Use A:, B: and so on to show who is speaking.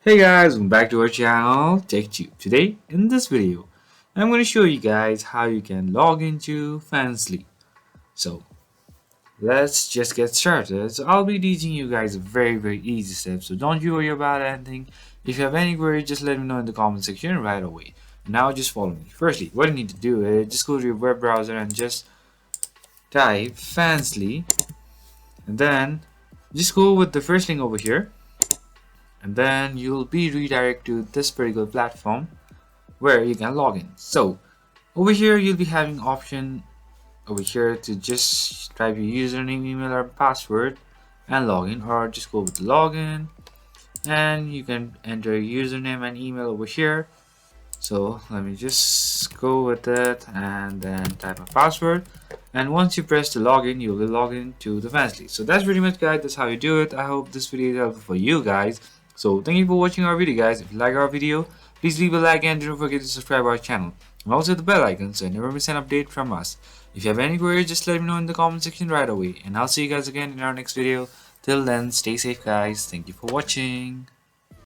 A: Hey guys, welcome back to our channel TechTube. Today in this video I'm going to show you guys how you can log into Fansly. So let's just get started. So I'll be teaching you guys a very easy step, so don't you worry about anything. If you have any query, just let me know in the comment section right away. Now just follow me. Firstly, what you need to do is just go to your web browser and just type Fansly, and then just go with the first link over here, and then you'll be redirected to this particular platform where you can log in. So over here you'll be having option over here to just type your username, email or password and login, or just go with login, and you can enter your username and email over here. So let me just go with it and then type a password, and once you press the login you will log in to the Fansly. So that's pretty much guys, that's how you do it. I hope this video is helpful for you guys. So thank you for watching our video guys. If you like our video, please leave a like and don't forget to subscribe our channel and also the bell icon so you never miss an update from us. If you have any queries, just let me know in the comment section right away, and I'll see you guys again in our next video. Till then, stay safe guys. Thank you for watching.